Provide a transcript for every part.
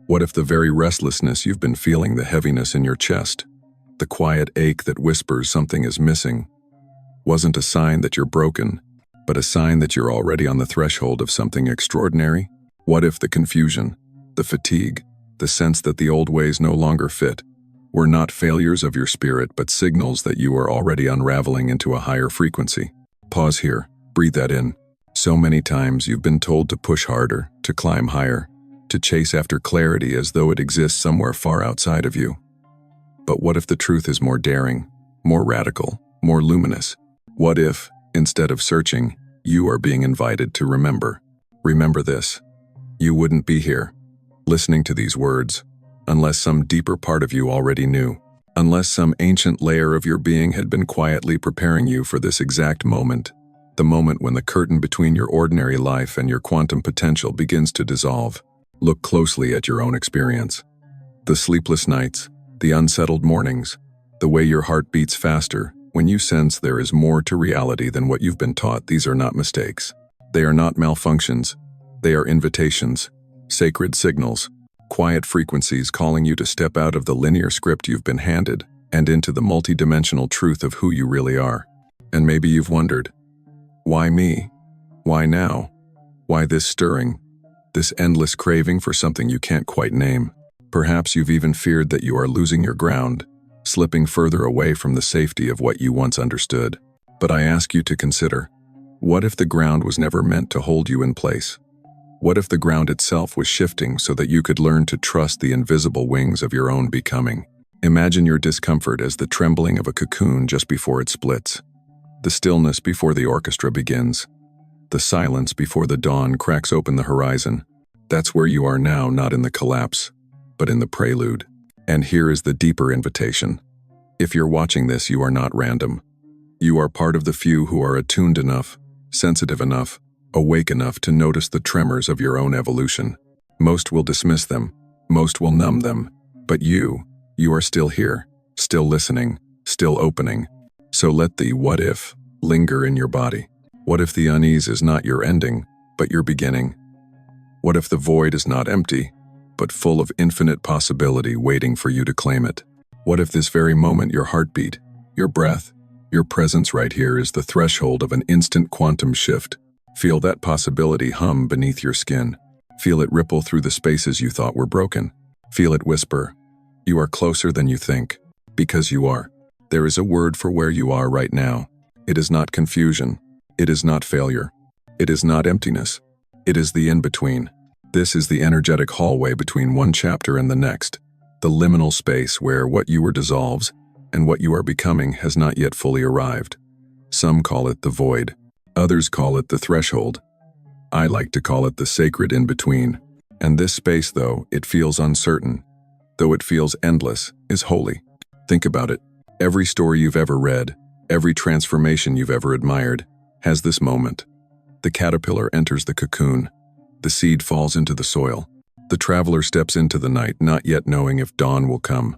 What if the very restlessness you've been feeling, the heaviness in your chest, the quiet ache that whispers something is missing, wasn't a sign that you're broken, but a sign that you're already on the threshold of something extraordinary? What if the confusion, the fatigue, the sense that the old ways no longer fit, were not failures of your spirit but signals that you are already unraveling into a higher frequency? Pause here, breathe that in. So many times you've been told to push harder, to climb higher, to chase after clarity as though it exists somewhere far outside of you. But what if the truth is more daring, more radical, more luminous? What if, instead of searching, you are being invited to remember? Remember this. You wouldn't be here, listening to these words, unless some deeper part of you already knew, unless some ancient layer of your being had been quietly preparing you for this exact moment, the moment when the curtain between your ordinary life and your quantum potential begins to dissolve. Look closely at your own experience. The sleepless nights, the unsettled mornings, the way your heart beats faster when you sense there is more to reality than what you've been taught. These are not mistakes. They are not malfunctions. They are invitations, sacred signals, quiet frequencies calling you to step out of the linear script you've been handed and into the multidimensional truth of who you really are. And maybe you've wondered, why me? Why now? Why this stirring? This endless craving for something you can't quite name? Perhaps you've even feared that you are losing your ground, slipping further away from the safety of what you once understood. But I ask you to consider, what if the ground was never meant to hold you in place? What if the ground itself was shifting so that you could learn to trust the invisible wings of your own becoming? Imagine your discomfort as the trembling of a cocoon just before it splits, the stillness before the orchestra begins, the silence before the dawn cracks open the horizon. That's where you are now, not in the collapse, but in the prelude. And here is the deeper invitation. If you're watching this, you are not random. You are part of the few who are attuned enough, sensitive enough, awake enough to notice the tremors of your own evolution. Most will dismiss them, most will numb them, but you are still here, still listening, still opening. So let the what if linger in your body. What if the unease is not your ending, but your beginning? What if the void is not empty, but full of infinite possibility waiting for you to claim it? What if this very moment your heartbeat, your breath, your presence right here is the threshold of an instant quantum shift? Feel that possibility hum beneath your skin. Feel it ripple through the spaces you thought were broken. Feel it whisper, you are closer than you think, because you are. There is a word for where you are right now. It is not confusion. It is not failure. It is not emptiness. It is the in-between. This is the energetic hallway between one chapter and the next, the liminal space where what you were dissolves and what you are becoming has not yet fully arrived. Some call it the void. Others call it the threshold. I like to call it the sacred in-between. And this space, though it feels uncertain, though it feels endless, is holy. Think about it. Every story you've ever read, every transformation you've ever admired, has this moment. The caterpillar enters the cocoon. The seed falls into the soil. The traveler steps into the night, not yet knowing if dawn will come.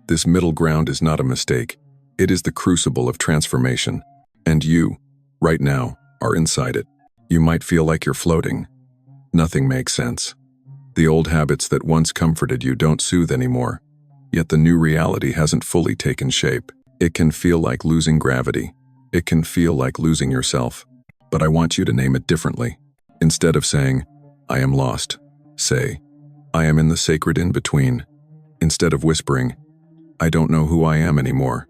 This middle ground is not a mistake. It is the crucible of transformation. And you, right now, are inside it. You might feel like you're floating. Nothing makes sense. The old habits that once comforted you don't soothe anymore. Yet the new reality hasn't fully taken shape. It can feel like losing gravity. It can feel like losing yourself. But I want you to name it differently. Instead of saying, I am lost, say, I am in the sacred in-between. Instead of whispering, I don't know who I am anymore,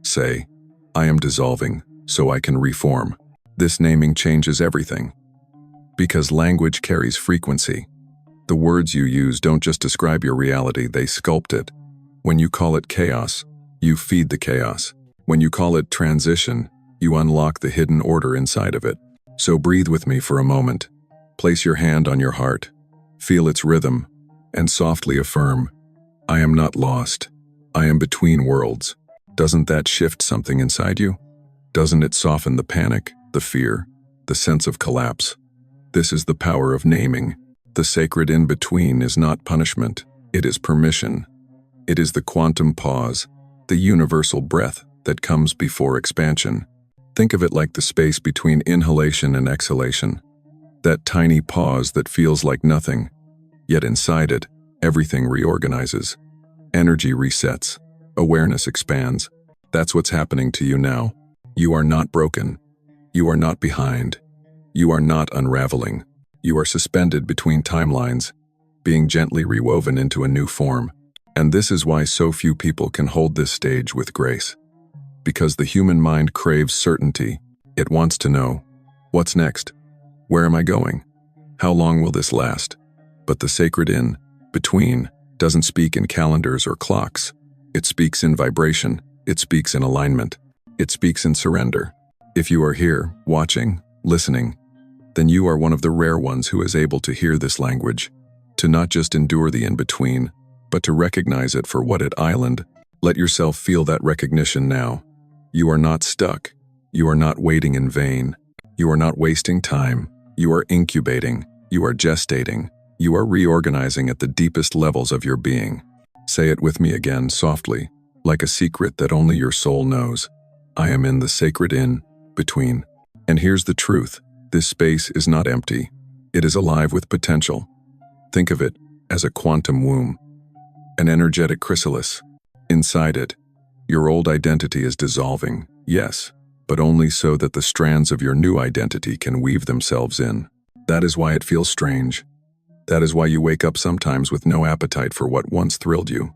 say, I am dissolving so I can reform. This naming changes everything. Because language carries frequency. The words you use don't just describe your reality, they sculpt it. When you call it chaos, you feed the chaos. When you call it transition, you unlock the hidden order inside of it. So breathe with me for a moment. Place your hand on your heart, feel its rhythm, and softly affirm, I am not lost. I am between worlds. Doesn't that shift something inside you? Doesn't it soften the panic, the fear, the sense of collapse? This is the power of naming. The sacred in-between is not punishment, it is permission. It is the quantum pause, the universal breath that comes before expansion. Think of it like the space between inhalation and exhalation. That tiny pause that feels like nothing, yet inside it, Everything reorganizes. Energy resets. Awareness expands. That's what's happening to you now. You are not broken. You are not behind. You are not unraveling. You are suspended between timelines, being gently rewoven into a new form. And this is why so few people can hold this stage with grace. Because the human mind craves certainty. It wants to know, what's next? Where am I going? How long will this last? But the sacred in between doesn't speak in calendars or clocks. It speaks in vibration. It speaks in alignment. It speaks in surrender. If you are here, watching, listening, then you are one of the rare ones who is able to hear this language, to not just endure the in-between, but to recognize it for what it island. Let yourself feel that recognition now. You are not stuck. You are not waiting in vain. You are not wasting time. You are incubating. You are gestating. You are reorganizing at the deepest levels of your being. Say it with me again softly, like a secret that only your soul knows. I am in the sacred in-between. And here's the truth. This space is not empty. It is alive with potential. Think of it as a quantum womb, an energetic chrysalis. Inside it, your old identity is dissolving, yes, but only so that the strands of your new identity can weave themselves in. That is why it feels strange. That is why you wake up sometimes with no appetite for what once thrilled you.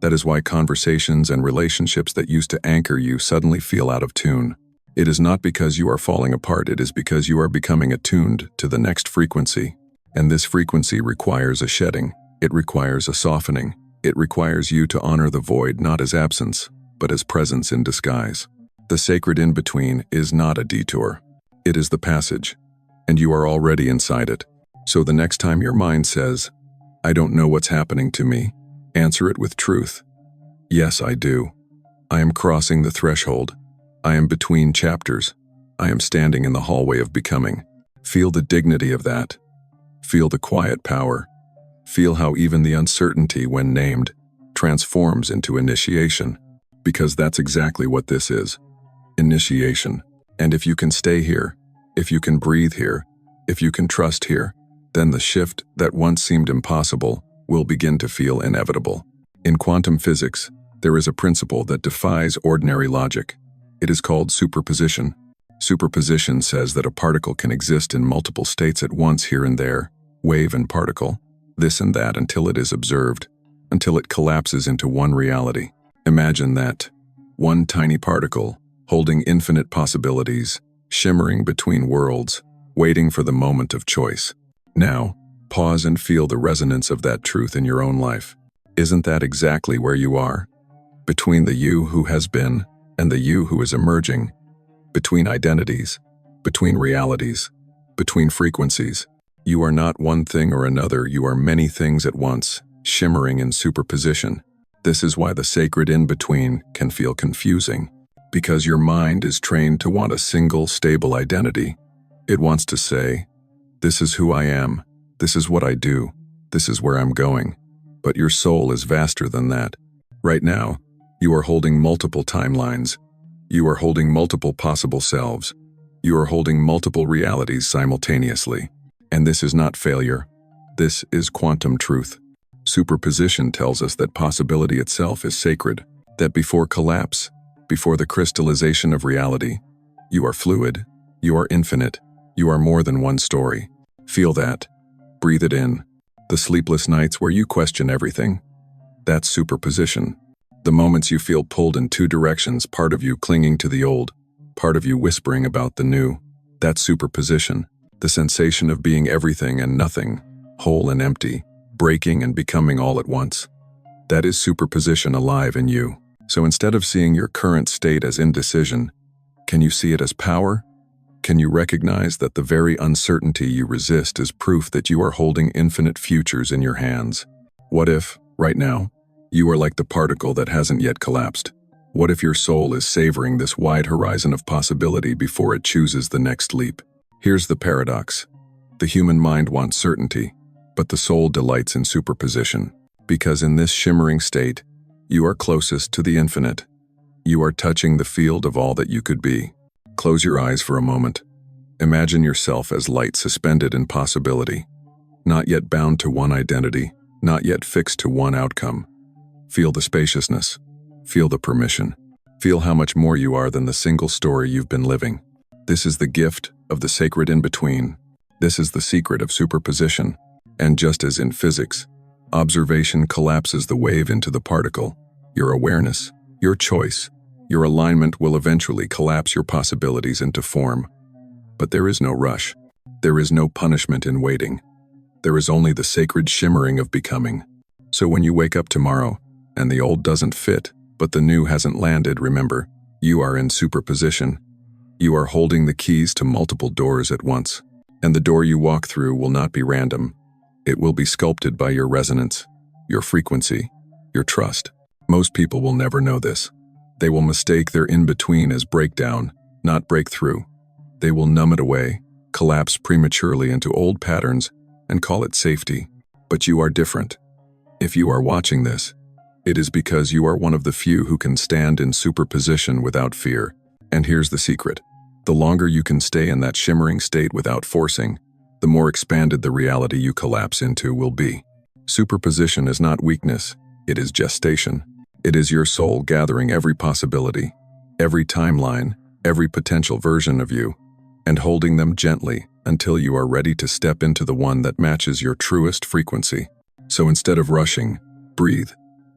That is why conversations and relationships that used to anchor you suddenly feel out of tune. It is not because you are falling apart, it is because you are becoming attuned to the next frequency. And this frequency requires a shedding. It requires a softening. It requires you to honor the void not as absence, but as presence in disguise. The sacred in-between is not a detour. It is the passage, and you are already inside it. So the next time your mind says, I don't know what's happening to me, answer it with truth. Yes, I do. I am crossing the threshold. I am between chapters. I am standing in the hallway of becoming. Feel the dignity of that. Feel the quiet power. Feel how even the uncertainty, when named, transforms into initiation. Because that's exactly what this is. Initiation. And if you can stay here, if you can breathe here, if you can trust here, then the shift that once seemed impossible will begin to feel inevitable. In quantum physics, there is a principle that defies ordinary logic. It is called superposition. Superposition says that a particle can exist in multiple states at once here and there, wave and particle, this and that until it is observed, until it collapses into one reality. Imagine that. One tiny particle, holding infinite possibilities, shimmering between worlds, waiting for the moment of choice. Now, pause and feel the resonance of that truth in your own life. Isn't that exactly where you are? Between the you who has been and the you who is emerging, between identities, between realities, between frequencies. You are not one thing or another, you are many things at once, shimmering in superposition. This is why the sacred in-between can feel confusing, because your mind is trained to want a single, stable identity. It wants to say, this is who I am, this is what I do, this is where I'm going. But your soul is vaster than that. Right now, you are holding multiple timelines. You are holding multiple possible selves. You are holding multiple realities simultaneously. And this is not failure. This is quantum truth. Superposition tells us that possibility itself is sacred, that before collapse, before the crystallization of reality, you are fluid, you are infinite, you are more than one story. Feel that. Breathe it in. The sleepless nights where you question everything. That's superposition. The moments you feel pulled in two directions, part of you clinging to the old, part of you whispering about the new. That's superposition. The sensation of being everything and nothing, whole and empty, breaking and becoming all at once. That is superposition alive in you. So instead of seeing your current state as indecision, can you see it as power? Can you recognize that the very uncertainty you resist is proof that you are holding infinite futures in your hands? What if, right now, you are like the particle that hasn't yet collapsed? What if your soul is savoring this wide horizon of possibility before it chooses the next leap? Here's the paradox. The human mind wants certainty, but the soul delights in superposition. Because in this shimmering state, you are closest to the infinite. You are touching the field of all that you could be. Close your eyes for a moment. Imagine yourself as light suspended in possibility, not yet bound to one identity, not yet fixed to one outcome. Feel the spaciousness. Feel the permission. Feel how much more you are than the single story you've been living. This is the gift of the sacred in-between. This is the secret of superposition. And just as in physics, observation collapses the wave into the particle, your awareness, your choice, your alignment will eventually collapse your possibilities into form. But there is no rush. There is no punishment in waiting. There is only the sacred shimmering of becoming. So when you wake up tomorrow, and the old doesn't fit, but the new hasn't landed, remember, you are in superposition. You are holding the keys to multiple doors at once. And the door you walk through will not be random. It will be sculpted by your resonance, your frequency, your trust. Most people will never know this. They will mistake their in-between as breakdown, not breakthrough. They will numb it away, collapse prematurely into old patterns, and call it safety. But you are different. If you are watching this, it is because you are one of the few who can stand in superposition without fear. And here's the secret. The longer you can stay in that shimmering state without forcing, the more expanded the reality you collapse into will be. Superposition is not weakness, it is gestation. It is your soul gathering every possibility, every timeline, every potential version of you, and holding them gently until you are ready to step into the one that matches your truest frequency. So instead of rushing, breathe.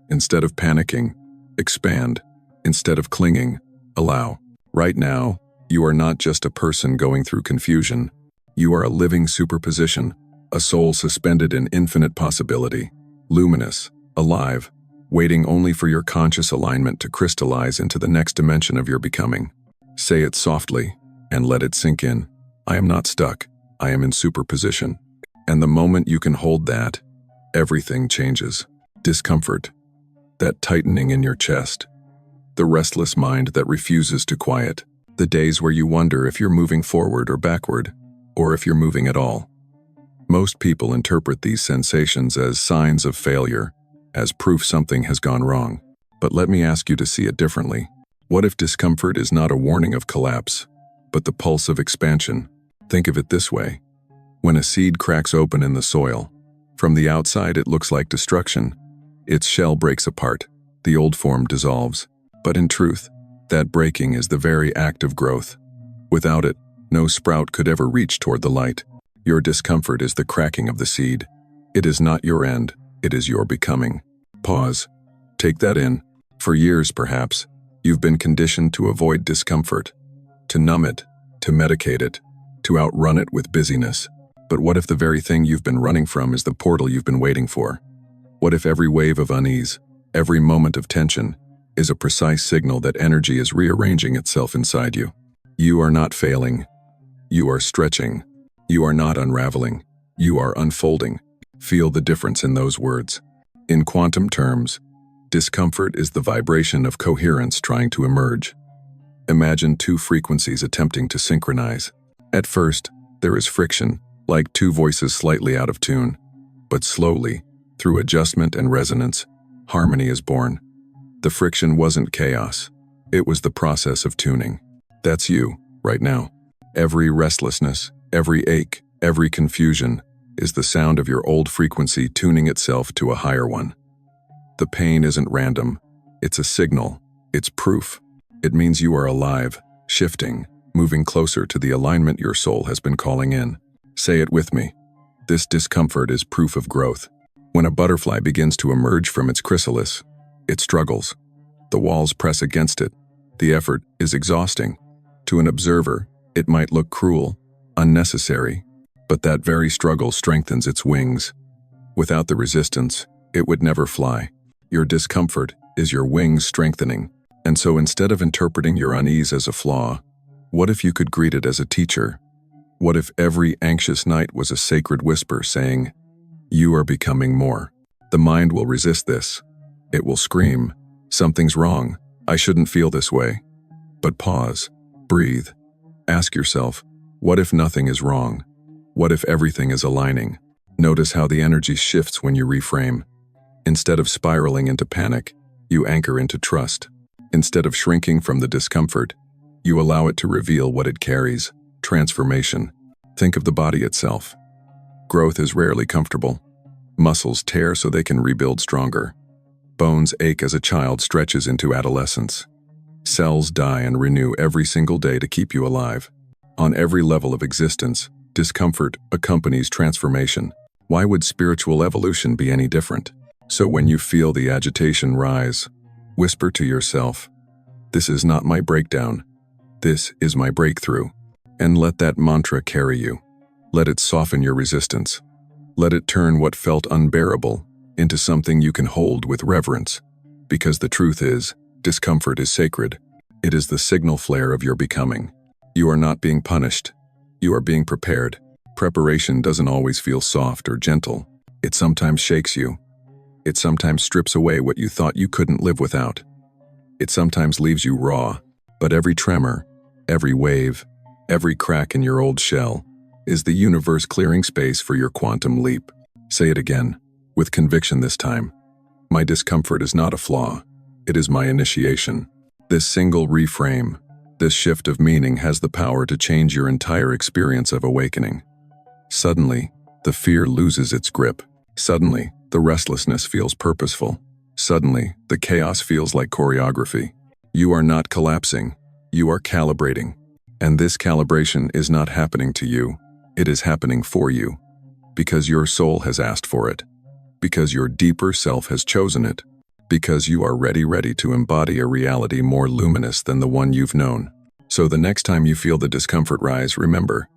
Instead of panicking, expand. Instead of clinging, allow. Right now, you are not just a person going through confusion. You are a living superposition, a soul suspended in infinite possibility, luminous, alive, waiting only for your conscious alignment to crystallize into the next dimension of your becoming. Say it softly and let it sink in. I am not stuck. I am in superposition. And the moment you can hold that, everything changes. Discomfort, that tightening in your chest, the restless mind that refuses to quiet, the days where you wonder if you're moving forward or backward, or if you're moving at all. Most people interpret these sensations as signs of failure, as proof something has gone wrong. But let me ask you to see it differently. What if discomfort is not a warning of collapse, but the pulse of expansion? Think of it this way. When a seed cracks open in the soil, from the outside it looks like destruction. Its shell breaks apart, the old form dissolves. But in truth, that breaking is the very act of growth. Without it, no sprout could ever reach toward the light. Your discomfort is the cracking of the seed. It is not your end, it is your becoming. Pause. Take that in. For years, perhaps, you've been conditioned to avoid discomfort, to numb it, to medicate it, to outrun it with busyness. But what if the very thing you've been running from is the portal you've been waiting for? What if every wave of unease, every moment of tension, is a precise signal that energy is rearranging itself inside you? You are not failing. You are stretching. You are not unraveling. You are unfolding. Feel the difference in those words. In quantum terms, discomfort is the vibration of coherence trying to emerge. Imagine two frequencies attempting to synchronize. At first, there is friction, like two voices slightly out of tune. But slowly, through adjustment and resonance, harmony is born. The friction wasn't chaos. It was the process of tuning. That's you, right now. Every restlessness, every ache, every confusion is the sound of your old frequency tuning itself to a higher one. The pain isn't random. It's a signal. It's proof. It means you are alive, shifting, moving closer to the alignment your soul has been calling in. Say it with me. This discomfort is proof of growth. When a butterfly begins to emerge from its chrysalis, it struggles. The walls press against it. The effort is exhausting. To an observer, it might look cruel, unnecessary, but that very struggle strengthens its wings. Without the resistance, it would never fly. Your discomfort is your wings strengthening. And so instead of interpreting your unease as a flaw, what if you could greet it as a teacher? What if every anxious night was a sacred whisper saying, "You are becoming more"? The mind will resist this. It will scream, "Something's wrong. I shouldn't feel this way." But pause, breathe. Ask yourself, what if nothing is wrong? What if everything is aligning? Notice how the energy shifts when you reframe. Instead of spiraling into panic, you anchor into trust. Instead of shrinking from the discomfort, you allow it to reveal what it carries: transformation. Think of the body itself. Growth is rarely comfortable. Muscles tear so they can rebuild stronger. Bones ache as a child stretches into adolescence. Cells die and renew every single day to keep you alive. On every level of existence, discomfort accompanies transformation. Why would spiritual evolution be any different? So when you feel the agitation rise, whisper to yourself, "This is not my breakdown. This is my breakthrough." And let that mantra carry you. Let it soften your resistance. Let it turn what felt unbearable into something you can hold with reverence. Because the truth is, discomfort is sacred. It is the signal flare of your becoming. You are not being punished. You are being prepared. Preparation doesn't always feel soft or gentle. It sometimes shakes you. It sometimes strips away what you thought you couldn't live without. It sometimes leaves you raw. But every tremor, every wave, every crack in your old shell is the universe clearing space for your quantum leap. Say it again, with conviction this time. My discomfort is not a flaw. It is my initiation. This single reframe, this shift of meaning has the power to change your entire experience of awakening. Suddenly, the fear loses its grip. Suddenly, the restlessness feels purposeful. Suddenly, the chaos feels like choreography. You are not collapsing. You are calibrating. And this calibration is not happening to you. It is happening for you. Because your soul has asked for it. Because your deeper self has chosen it. Because you are ready to embody a reality more luminous than the one you've known. So the next time you feel the discomfort rise, remember,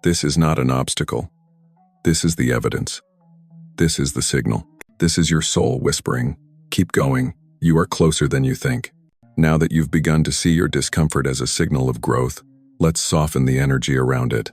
this is not an obstacle. This is the evidence. This is the signal. This is your soul whispering, "Keep going. You are closer than you think." Now that you've begun to see your discomfort as a signal of growth, let's soften the energy around it.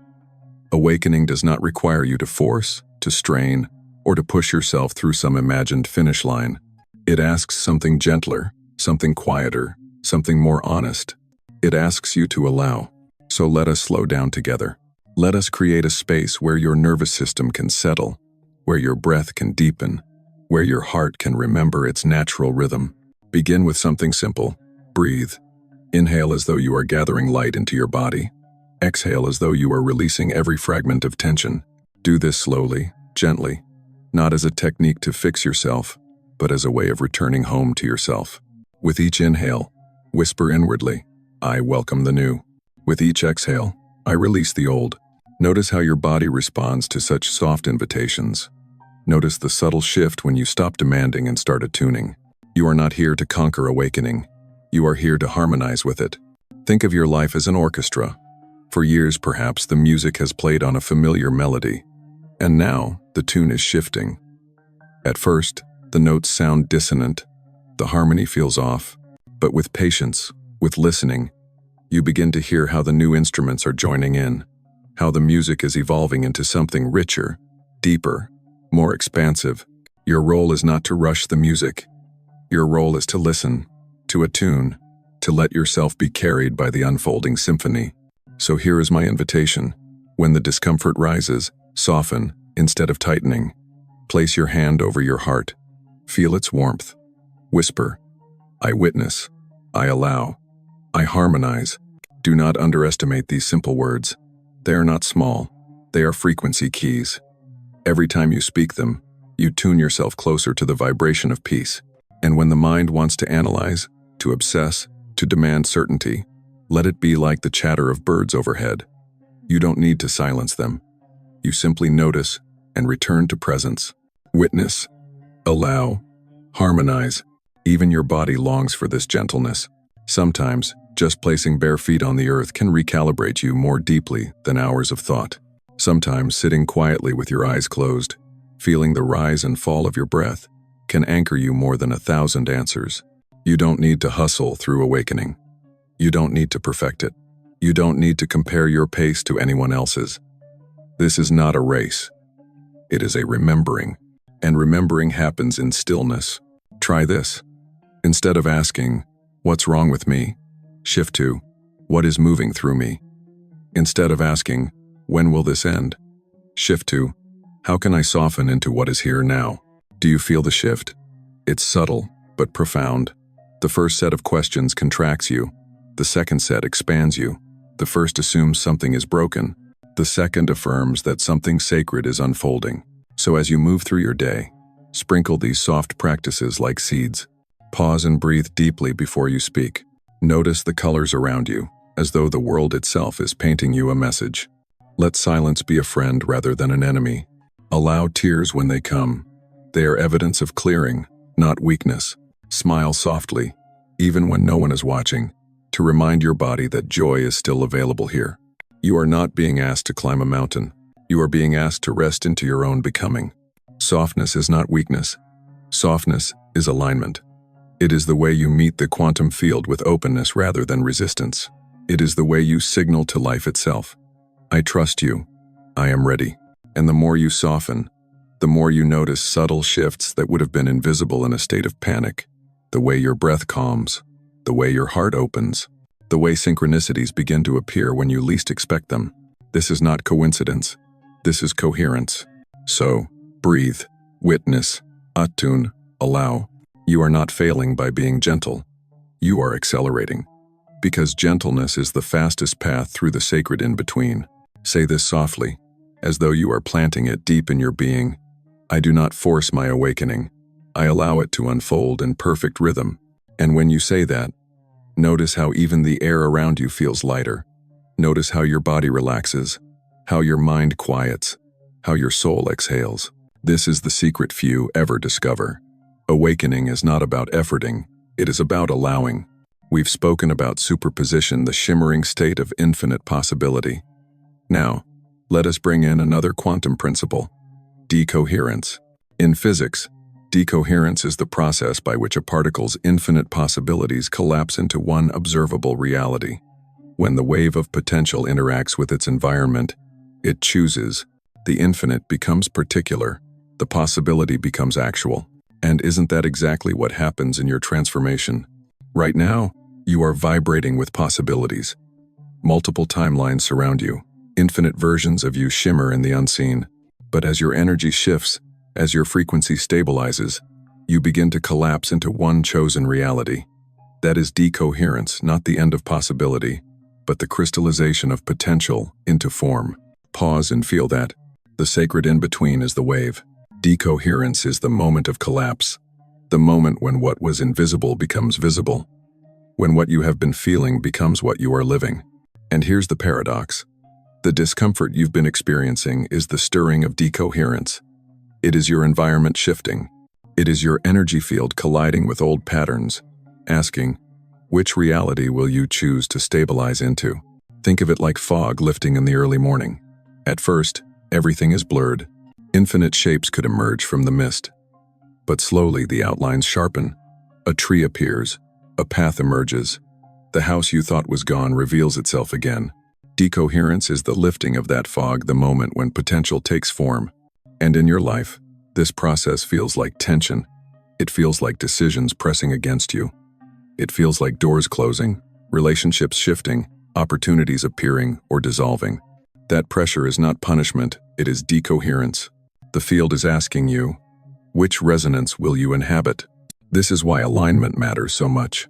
Awakening does not require you to force, to strain, or to push yourself through some imagined finish line. It asks something gentler, something quieter, something more honest. It asks you to allow. So let us slow down together. Let us create a space where your nervous system can settle, where your breath can deepen, where your heart can remember its natural rhythm. Begin with something simple. Breathe. Inhale as though you are gathering light into your body. Exhale as though you are releasing every fragment of tension. Do this slowly, gently, not as a technique to fix yourself, but as a way of returning home to yourself. With each inhale, whisper inwardly, "I welcome the new." With each exhale, "I release the old." Notice how your body responds to such soft invitations. Notice the subtle shift when you stop demanding and start attuning. You are not here to conquer awakening. You are here to harmonize with it. Think of your life as an orchestra. For years, perhaps, the music has played on a familiar melody. And now, the tune is shifting. At first, the notes sound dissonant. The harmony feels off. But with patience, with listening, you begin to hear how the new instruments are joining in, how the music is evolving into something richer, deeper, more expansive. Your role is not to rush the music. Your role is to listen, to attune, to let yourself be carried by the unfolding symphony. So here is my invitation. When the discomfort rises, soften instead of tightening. Place your hand over your heart. Feel its warmth. Whisper, "I witness. I allow. I harmonize." Do not underestimate these simple words. They are not small. They are frequency keys. Every time you speak them, you tune yourself closer to the vibration of peace. And when the mind wants to analyze, to obsess, to demand certainty, let it be like the chatter of birds overhead. You don't need to silence them. You simply notice and return to presence. Witness, allow, harmonize. Even your body longs for this gentleness. Sometimes, just placing bare feet on the earth can recalibrate you more deeply than hours of thought. Sometimes sitting quietly with your eyes closed, feeling the rise and fall of your breath, can anchor you more than 1,000 answers. You don't need to hustle through awakening. You don't need to perfect it. You don't need to compare your pace to anyone else's. This is not a race. It is a remembering. And remembering happens in stillness. Try this. Instead of asking, "What's wrong with me?" shift to, "What is moving through me?" Instead of asking, "When will this end?" shift to, "How can I soften into what is here now?" Do you feel the shift? It's subtle, but profound. The first set of questions contracts you. The second set expands you. The first assumes something is broken. The second affirms that something sacred is unfolding. So as you move through your day, sprinkle these soft practices like seeds. Pause and breathe deeply before you speak. Notice the colors around you, as though the world itself is painting you a message. Let silence be a friend rather than an enemy. Allow tears when they come. They are evidence of clearing, not weakness. Smile softly, even when no one is watching, to remind your body that joy is still available here. You are not being asked to climb a mountain. You are being asked to rest into your own becoming. Softness is not weakness. Softness is alignment. It is the way you meet the quantum field with openness rather than resistance. It is the way you signal to life itself. I trust you. I am ready. And the more you soften, the more you notice subtle shifts that would have been invisible in a state of panic. The way your breath calms, the way your heart opens, the way synchronicities begin to appear when you least expect them. This is not coincidence. This is coherence. So, breathe, witness, attune, allow. You are not failing by being gentle. You are accelerating. Because gentleness is the fastest path through the sacred in-between. Say this softly, as though you are planting it deep in your being. I do not force my awakening. I allow it to unfold in perfect rhythm. And when you say that, notice how even the air around you feels lighter. Notice how your body relaxes, how your mind quiets, how your soul exhales. This is the secret few ever discover. Awakening is not about efforting, it is about allowing. We've spoken about superposition, the shimmering state of infinite possibility. Now, let us bring in another quantum principle, decoherence. In physics, decoherence is the process by which a particle's infinite possibilities collapse into one observable reality. When the wave of potential interacts with its environment, it chooses. The infinite becomes particular. The possibility becomes actual. And isn't that exactly what happens in your transformation? Right now, you are vibrating with possibilities. Multiple timelines surround you. Infinite versions of you shimmer in the unseen. But as your energy shifts, as your frequency stabilizes, you begin to collapse into one chosen reality. That is decoherence, not the end of possibility, but the crystallization of potential into form. Pause and feel that. The sacred in-between is the wave. Decoherence is the moment of collapse, the moment when what was invisible becomes visible, when what you have been feeling becomes what you are living. And here's the paradox. The discomfort you've been experiencing is the stirring of decoherence. It is your environment shifting. It is your energy field colliding with old patterns, asking, which reality will you choose to stabilize into? Think of it like fog lifting in the early morning. At first, everything is blurred. Infinite shapes could emerge from the mist. But slowly the outlines sharpen. A tree appears. A path emerges. The house you thought was gone reveals itself again. Decoherence is the lifting of that fog, the moment when potential takes form. And in your life, this process feels like tension. It feels like decisions pressing against you. It feels like doors closing, relationships shifting, opportunities appearing or dissolving. That pressure is not punishment, it is decoherence. The field is asking you, which resonance will you inhabit? This is why alignment matters so much.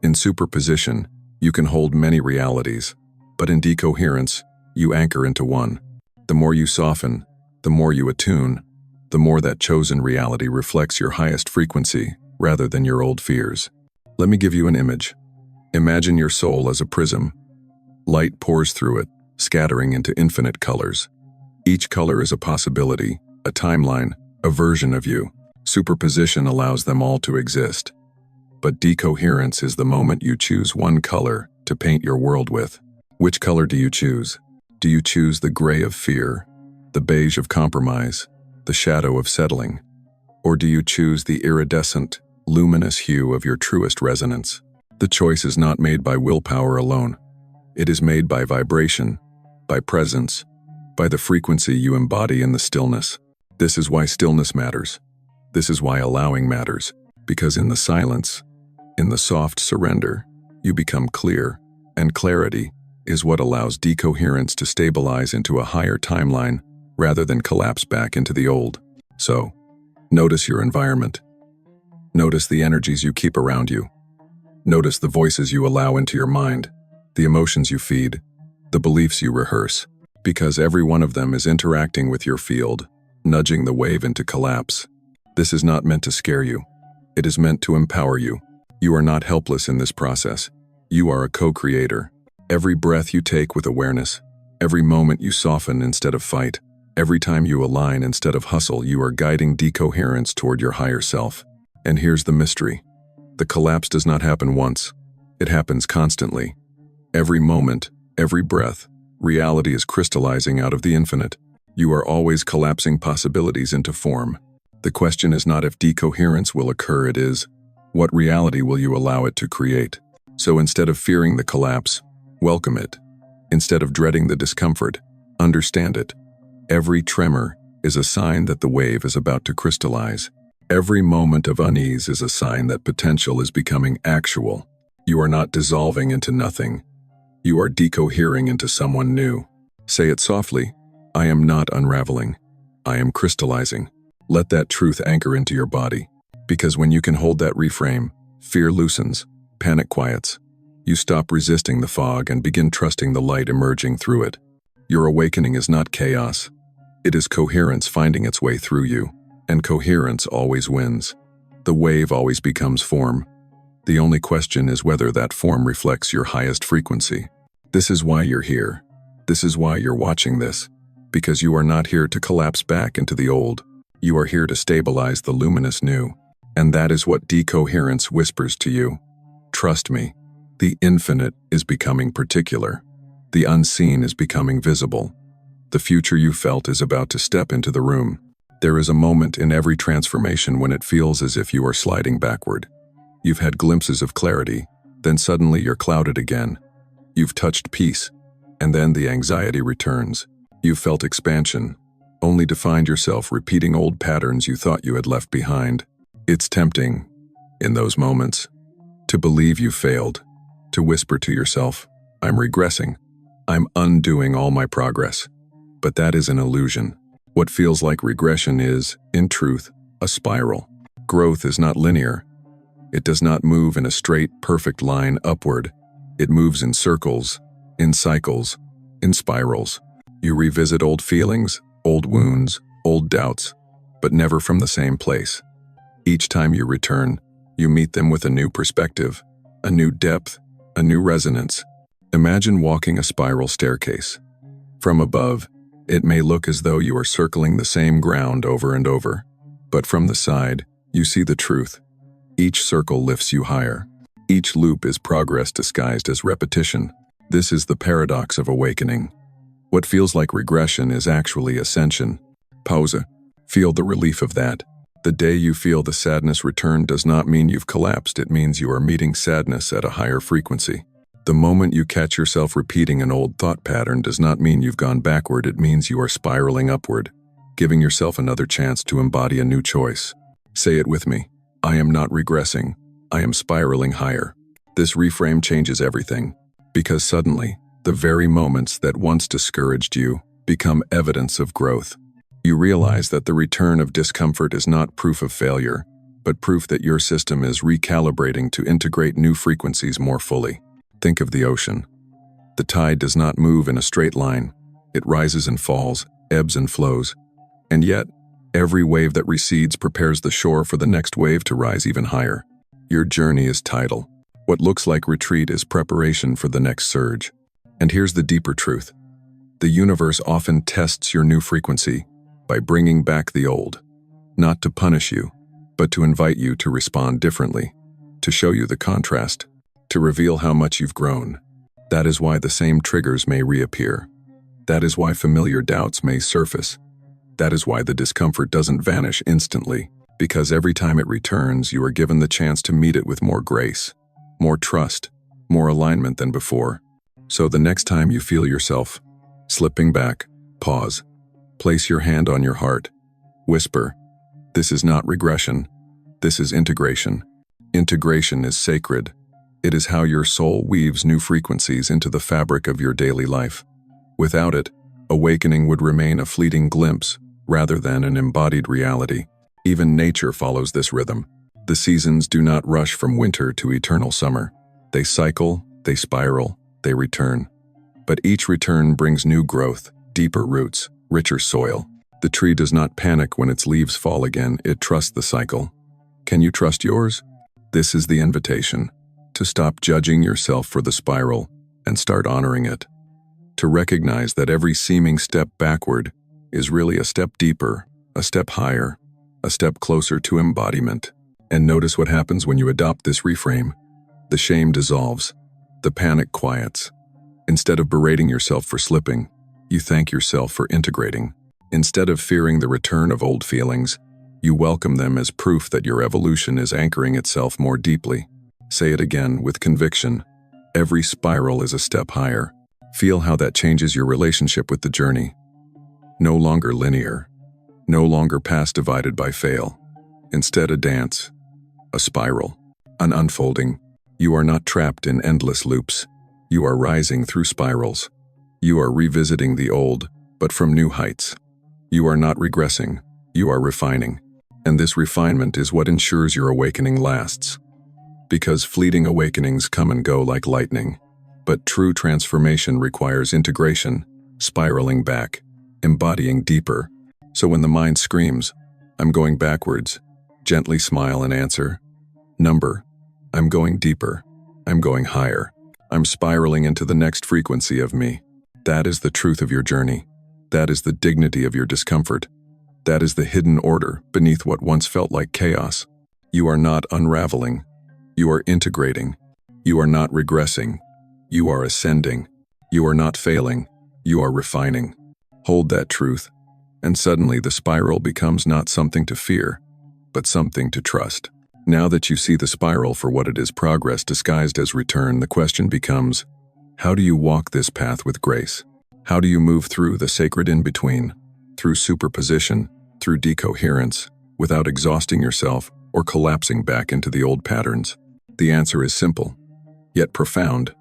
In superposition, you can hold many realities, but in decoherence, you anchor into one. The more you soften, the more you attune, the more that chosen reality reflects your highest frequency rather than your old fears. Let me give you an image. Imagine your soul as a prism. Light pours through it, scattering into infinite colors. Each color is a possibility, a timeline, a version of you. Superposition allows them all to exist. But decoherence is the moment you choose one color to paint your world with. Which color do you choose? Do you choose the gray of fear, the beige of compromise, the shadow of settling? Or do you choose the iridescent, luminous hue of your truest resonance? The choice is not made by willpower alone. It is made by vibration, by presence, by the frequency you embody in the stillness. This is why stillness matters. This is why allowing matters. Because in the silence, in the soft surrender, you become clear, and clarity is what allows decoherence to stabilize into a higher timeline rather than collapse back into the old. So, notice your environment. Notice the energies you keep around you. Notice the voices you allow into your mind, the emotions you feed, the beliefs you rehearse, because every one of them is interacting with your field, nudging the wave into collapse. This is not meant to scare you. It is meant to empower you. You are not helpless in this process. You are a co-creator. Every breath you take with awareness, every moment you soften instead of fight, every time you align instead of hustle, you are guiding decoherence toward your higher self. And here's the mystery. The collapse does not happen once. It happens constantly. Every moment, every breath, reality is crystallizing out of the infinite. You are always collapsing possibilities into form. The question is not if decoherence will occur, it is, what reality will you allow it to create? So instead of fearing the collapse, welcome it. Instead of dreading the discomfort, understand it. Every tremor is a sign that the wave is about to crystallize. Every moment of unease is a sign that potential is becoming actual. You are not dissolving into nothing. You are decohering into someone new. Say it softly. I am not unraveling. I am crystallizing. Let that truth anchor into your body. Because when you can hold that reframe, fear loosens, panic quiets. You stop resisting the fog and begin trusting the light emerging through it. Your awakening is not chaos. It is coherence finding its way through you. And coherence always wins. The wave always becomes form. The only question is whether that form reflects your highest frequency. This is why you're here. This is why you're watching this. Because you are not here to collapse back into the old. You are here to stabilize the luminous new. And that is what decoherence whispers to you. Trust me, the infinite is becoming particular. The unseen is becoming visible. The future you felt is about to step into the room. There is a moment in every transformation when it feels as if you are sliding backward. You've had glimpses of clarity, then suddenly you're clouded again. You've touched peace, and then the anxiety returns. You've felt expansion, only to find yourself repeating old patterns you thought you had left behind. It's tempting, in those moments, to believe you failed, to whisper to yourself, I'm regressing, I'm undoing all my progress. But that is an illusion. What feels like regression is, in truth, a spiral. Growth is not linear. It does not move in a straight, perfect line upward. It moves in circles, in cycles, in spirals. You revisit old feelings, old wounds, old doubts, but never from the same place. Each time you return, you meet them with a new perspective, a new depth, a new resonance. Imagine walking a spiral staircase. From above, it may look as though you are circling the same ground over and over, but from the side, you see the truth. Each circle lifts you higher. Each loop is progress disguised as repetition. This is the paradox of awakening. What feels like regression is actually ascension. Pause. Feel the relief of that. The day you feel the sadness return does not mean you've collapsed, it means you are meeting sadness at a higher frequency. The moment you catch yourself repeating an old thought pattern does not mean you've gone backward, it means you are spiraling upward, giving yourself another chance to embody a new choice. Say it with me. I am not regressing. I am spiraling higher. This reframe changes everything, because suddenly, the very moments that once discouraged you become evidence of growth. You realize that the return of discomfort is not proof of failure, but proof that your system is recalibrating to integrate new frequencies more fully. Think of the ocean. The tide does not move in a straight line. It rises and falls, ebbs and flows. And yet, every wave that recedes prepares the shore for the next wave to rise even higher. Your journey is tidal. What looks like retreat is preparation for the next surge. And here's the deeper truth. The universe often tests your new frequency by bringing back the old. Not to punish you, but to invite you to respond differently, to show you the contrast, to reveal how much you've grown. That is why the same triggers may reappear. That is why familiar doubts may surface. That is why the discomfort doesn't vanish instantly, because every time it returns, you are given the chance to meet it with more grace, more trust, more alignment than before. So the next time you feel yourself slipping back, pause. Place your hand on your heart. Whisper, this is not regression. This is integration. Integration is sacred. It is how your soul weaves new frequencies into the fabric of your daily life. Without it, awakening would remain a fleeting glimpse rather than an embodied reality. Even nature follows this rhythm. The seasons do not rush from winter to eternal summer. They cycle, they spiral, they return. But each return brings new growth, deeper roots, richer soil. The tree does not panic when its leaves fall again, it trusts the cycle. Can you trust yours? This is the invitation. To stop judging yourself for the spiral and start honoring it. To recognize that every seeming step backward is really a step deeper, a step higher, a step closer to embodiment. And notice what happens when you adopt this reframe. The shame dissolves. The panic quiets. Instead of berating yourself for slipping, you thank yourself for integrating. Instead of fearing the return of old feelings, you welcome them as proof that your evolution is anchoring itself more deeply. Say it again with conviction. Every spiral is a step higher. Feel how that changes your relationship with the journey. No longer linear. No longer past divided by fail. Instead a dance. A spiral. An unfolding. You are not trapped in endless loops. You are rising through spirals. You are revisiting the old, but from new heights. You are not regressing. You are refining. And this refinement is what ensures your awakening lasts. Because fleeting awakenings come and go like lightning. But true transformation requires integration, spiraling back, embodying deeper. So when the mind screams, "I'm going backwards," gently smile and answer, "Number, I'm going deeper. I'm going higher. I'm spiraling into the next frequency of me." That is the truth of your journey. That is the dignity of your discomfort. That is the hidden order beneath what once felt like chaos. You are not unraveling. You are integrating. You are not regressing. You are ascending. You are not failing. You are refining. Hold that truth, and suddenly the spiral becomes not something to fear, but something to trust. Now that you see the spiral for what it is, progress disguised as return, the question becomes, how do you walk this path with grace? How do you move through the sacred in-between, through superposition, through decoherence, without exhausting yourself or collapsing back into the old patterns? The answer is simple, yet profound.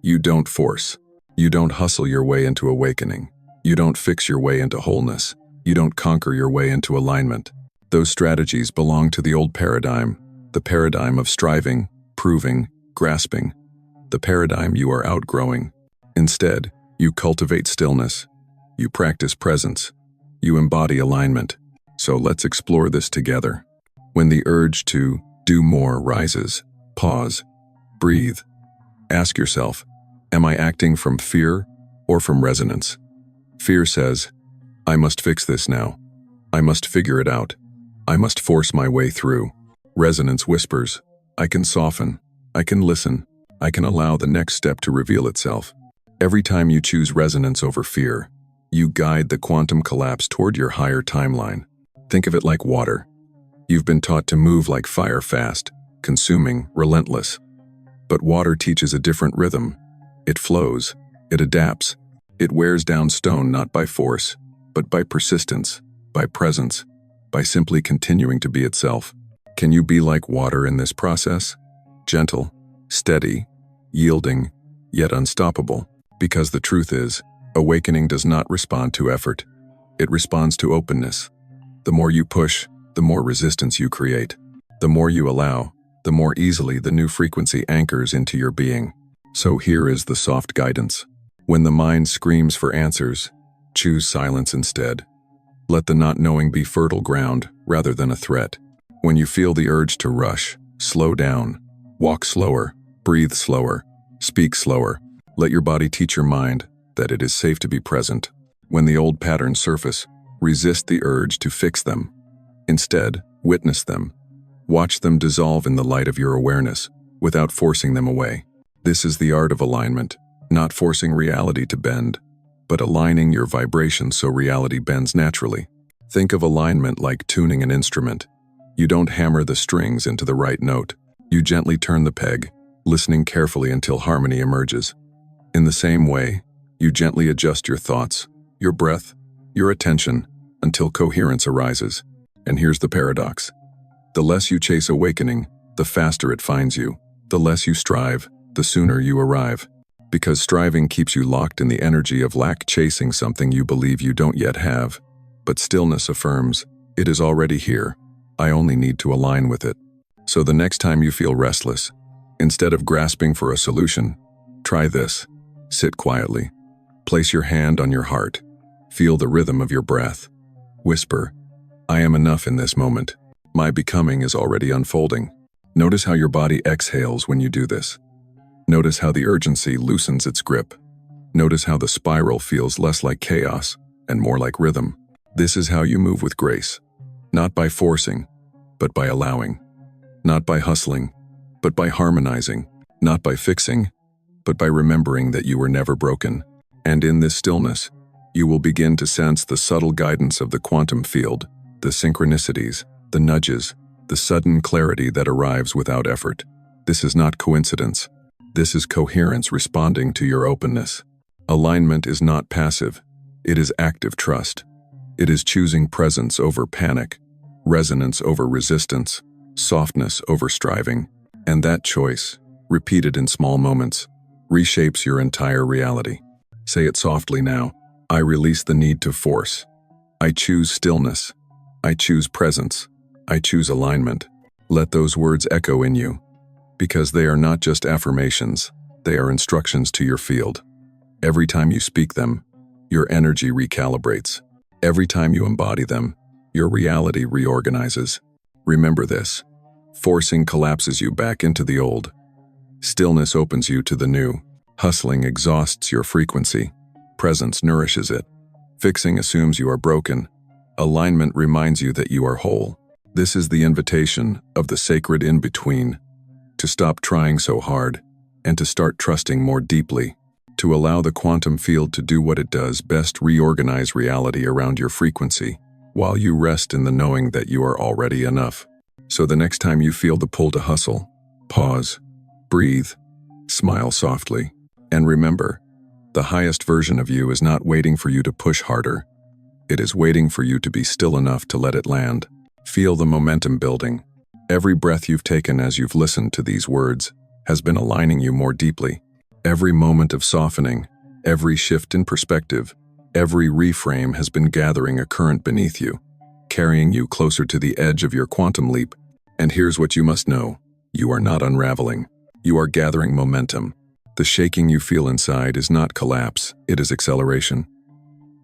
You don't force. You don't hustle your way into awakening. You don't fix your way into wholeness. You don't conquer your way into alignment. Those strategies belong to the old paradigm, the paradigm of striving, proving, grasping, the paradigm you are outgrowing. Instead, you cultivate stillness. You practice presence. You embody alignment. So let's explore this together. When the urge to do more rises, pause, breathe. Ask yourself, am I acting from fear or from resonance? Fear says, I must fix this now. I must figure it out. I must force my way through. Resonance whispers, I can soften. I can listen. I can allow the next step to reveal itself. Every time you choose resonance over fear, you guide the quantum collapse toward your higher timeline. Think of it like water. You've been taught to move like fire, fast, consuming, relentless. But water teaches a different rhythm. It flows. It adapts. It wears down stone not by force, but by persistence, by presence, by simply continuing to be itself. Can you be like water in this process? Gentle, steady, yielding, yet unstoppable. Because the truth is, awakening does not respond to effort. It responds to openness. The more you push, the more resistance you create. The more you allow, the more easily the new frequency anchors into your being. So here is the soft guidance. When the mind screams for answers, choose silence instead. Let the not knowing be fertile ground rather than a threat. When you feel the urge to rush, slow down. Walk slower, breathe slower, speak slower. Let your body teach your mind that it is safe to be present. When the old patterns surface, resist the urge to fix them. Instead, witness them. Watch them dissolve in the light of your awareness, without forcing them away. This is the art of alignment, not forcing reality to bend, but aligning your vibration so reality bends naturally. Think of alignment like tuning an instrument. You don't hammer the strings into the right note. You gently turn the peg, listening carefully until harmony emerges. In the same way, you gently adjust your thoughts, your breath, your attention, until coherence arises. And here's the paradox. The less you chase awakening, the faster it finds you. The less you strive, the sooner you arrive. Because striving keeps you locked in the energy of lack, chasing something you believe you don't yet have. But stillness affirms, it is already here. I only need to align with it. So the next time you feel restless, instead of grasping for a solution, try this. Sit quietly. Place your hand on your heart. Feel the rhythm of your breath. Whisper, I am enough in this moment. My becoming is already unfolding. Notice how your body exhales when you do this. Notice how the urgency loosens its grip. Notice how the spiral feels less like chaos and more like rhythm. This is how you move with grace. Not by forcing, but by allowing. Not by hustling, but by harmonizing. Not by fixing, but by remembering that you were never broken. And in this stillness, you will begin to sense the subtle guidance of the quantum field, the synchronicities, the nudges, the sudden clarity that arrives without effort. This is not coincidence. This is coherence responding to your openness. Alignment is not passive. It is active trust. It is choosing presence over panic, resonance over resistance, softness over striving. And that choice, repeated in small moments, reshapes your entire reality. Say it softly now. I release the need to force. I choose stillness. I choose presence. I choose alignment. Let those words echo in you, because they are not just affirmations, they are instructions to your field. Every time you speak them, your energy recalibrates. Every time you embody them, your reality reorganizes. Remember this. Forcing collapses you back into the old. Stillness opens you to the new. Hustling exhausts your frequency. Presence nourishes it. Fixing assumes you are broken. Alignment reminds you that you are whole. This is the invitation of the sacred in-between. To stop trying so hard, and to start trusting more deeply. To allow the quantum field to do what it does best, reorganize reality around your frequency, while you rest in the knowing that you are already enough. So the next time you feel the pull to hustle, pause, breathe, smile softly, and remember, the highest version of you is not waiting for you to push harder. It is waiting for you to be still enough to let it land. Feel the momentum building. Every breath you've taken as you've listened to these words has been aligning you more deeply. Every moment of softening, every shift in perspective, every reframe has been gathering a current beneath you, carrying you closer to the edge of your quantum leap. And here's what you must know. You are not unraveling. You are gathering momentum. The shaking you feel inside is not collapse, it is acceleration.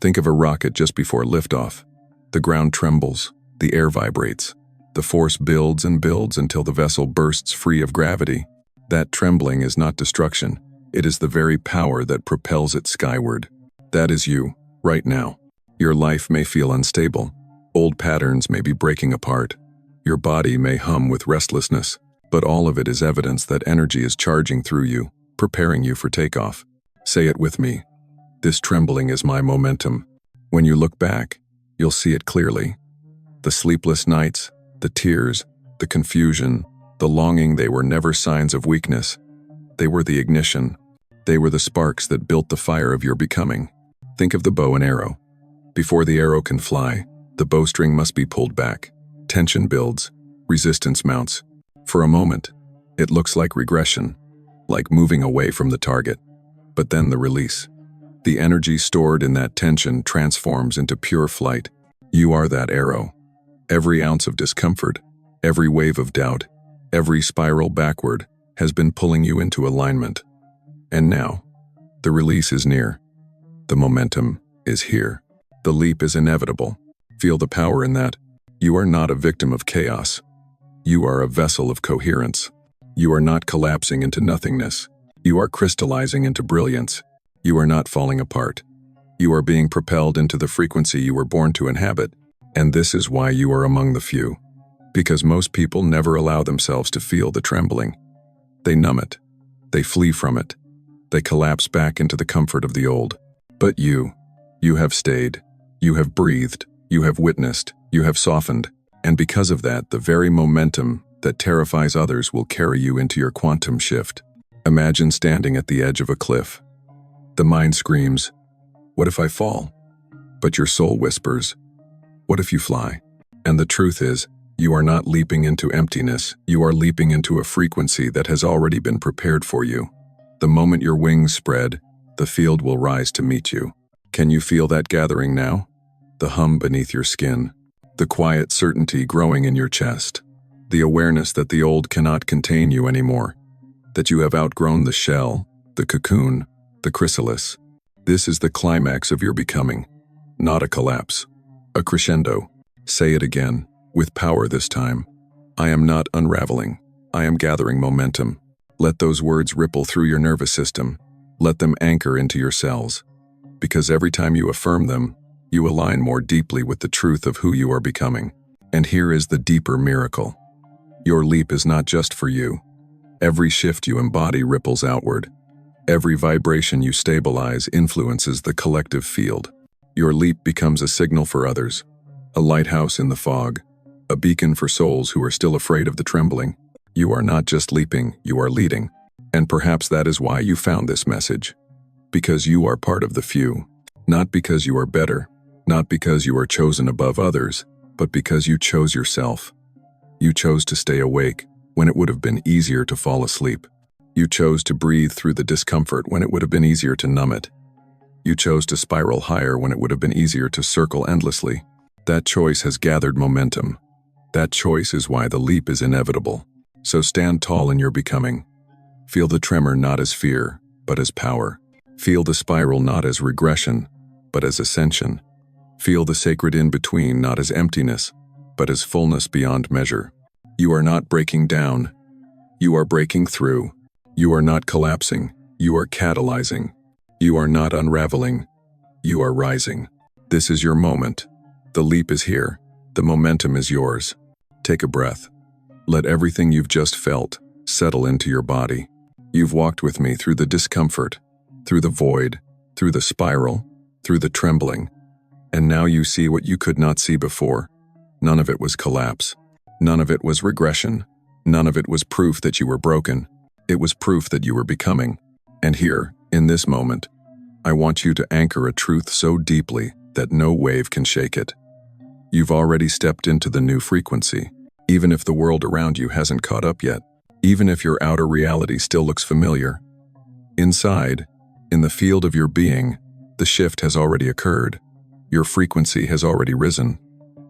Think of a rocket just before liftoff. The ground trembles, the air vibrates. The force builds and builds until the vessel bursts free of gravity. That trembling is not destruction. It is the very power that propels it skyward. That is you, right now. Your life may feel unstable. Old patterns may be breaking apart. Your body may hum with restlessness, but all of it is evidence that energy is charging through you, preparing you for takeoff. Say it with me. This trembling is my momentum. When you look back, you'll see it clearly. The sleepless nights, the tears, the confusion, the longing, they were never signs of weakness. They were the ignition. They were the sparks that built the fire of your becoming. Think of the bow and arrow. Before the arrow can fly, the bowstring must be pulled back. Tension builds, resistance mounts. For a moment, it looks like regression, like moving away from the target. But then the release. The energy stored in that tension transforms into pure flight. You are that arrow. Every ounce of discomfort, every wave of doubt, every spiral backward has been pulling you into alignment. And now, the release is near. The momentum is here. The leap is inevitable. Feel the power in that. You are not a victim of chaos. You are a vessel of coherence. You are not collapsing into nothingness. You are crystallizing into brilliance. You are not falling apart. You are being propelled into the frequency you were born to inhabit. And this is why you are among the few. Because most people never allow themselves to feel the trembling. They numb it. They flee from it. They collapse back into the comfort of the old. But you have stayed. You have breathed. You have witnessed. You have softened. And because of that, the very momentum that terrifies others will carry you into your quantum shift. Imagine standing at the edge of a cliff. The mind screams, "What if I fall?" But your soul whispers, "What if you fly?" And the truth is, you are not leaping into emptiness. You are leaping into a frequency that has already been prepared for you. The moment your wings spread, the field will rise to meet you. Can you feel that gathering now? The hum beneath your skin, the quiet certainty growing in your chest, the awareness that the old cannot contain you anymore, that you have outgrown the shell, the cocoon, the chrysalis. This is the climax of your becoming, not a collapse, A crescendo. Say it again, with power this time. I am not unraveling. I am gathering momentum. Let those words ripple through your nervous system. Let them anchor into your cells. Because every time you affirm them, you align more deeply with the truth of who you are becoming. And here is the deeper miracle. Your leap is not just for you. Every shift you embody ripples outward. Every vibration you stabilize influences the collective field. Your leap becomes a signal for others, a lighthouse in the fog, a beacon for souls who are still afraid of the trembling. You are not just leaping, you are leading. And perhaps that is why you found this message. Because you are part of the few. Not because you are better, not because you are chosen above others, but because you chose yourself. You chose to stay awake when it would have been easier to fall asleep. You chose to breathe through the discomfort when it would have been easier to numb it. You chose to spiral higher when it would have been easier to circle endlessly. That choice has gathered momentum. That choice is why the leap is inevitable. So stand tall in your becoming. Feel the tremor not as fear, but as power. Feel the spiral not as regression, but as ascension. Feel the sacred in-between not as emptiness, but as fullness beyond measure. You are not breaking down. You are breaking through. You are not collapsing. You are catalyzing. You are not unraveling. You are rising. This is your moment. The leap is here. The momentum is yours. Take a breath. Let everything you've just felt settle into your body. You've walked with me through the discomfort, through the void, through the spiral, through the trembling. And now you see what you could not see before. None of it was collapse. None of it was regression. None of it was proof that you were broken. It was proof that you were becoming. And here, in this moment, I want you to anchor a truth so deeply that no wave can shake it. You've already stepped into the new frequency, even if the world around you hasn't caught up yet, even if your outer reality still looks familiar. Inside, in the field of your being, the shift has already occurred. Your frequency has already risen.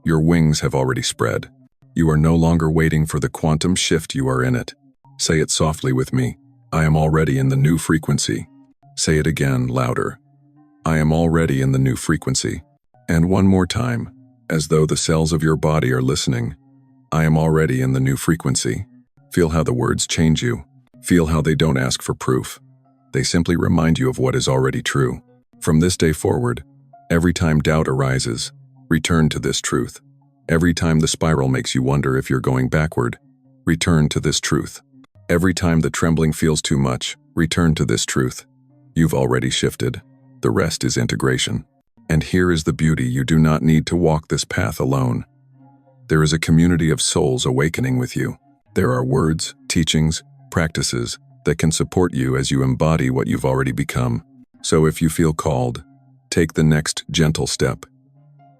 Your wings have already spread. You are no longer waiting for the quantum shift, you are in it. Say it softly with me. I am already in the new frequency. Say it again, louder. I am already in the new frequency. And one more time, as though the cells of your body are listening. I am already in the new frequency. Feel how the words change you. Feel how they don't ask for proof. They simply remind you of what is already true. From this day forward, every time doubt arises, return to this truth. Every time the spiral makes you wonder if you're going backward, return to this truth. Every time the trembling feels too much, return to this truth. You've already shifted. The rest is integration. And here is the beauty: you do not need to walk this path alone. There is a community of souls awakening with you. There are words, teachings, practices that can support you as you embody what you've already become. So if you feel called, take the next gentle step.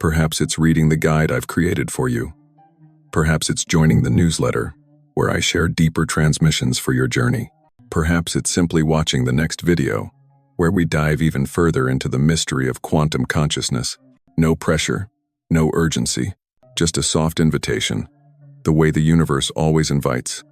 Perhaps it's reading the guide I've created for you. Perhaps it's joining the newsletter, where I share deeper transmissions for your journey. Perhaps it's simply watching the next video, where we dive even further into the mystery of quantum consciousness. No pressure, no urgency, just a soft invitation, the way the universe always invites.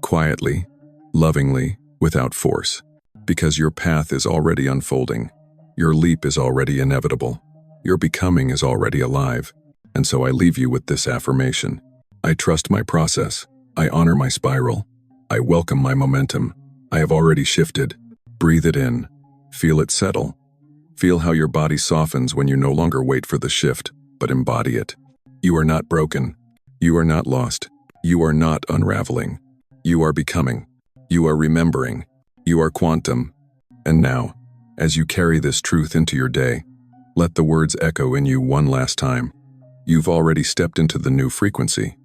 Quietly, lovingly, without force. Because your path is already unfolding. Your leap is already inevitable. Your becoming is already alive. And so I leave you with this affirmation. I trust my process. I honor my spiral. I welcome my momentum. I have already shifted. Breathe it in. Feel it settle. Feel how your body softens when you no longer wait for the shift, but embody it. You are not broken. You are not lost. You are not unraveling. You are becoming. You are remembering. You are quantum. And now, as you carry this truth into your day, let the words echo in you one last time. You've already stepped into the new frequency.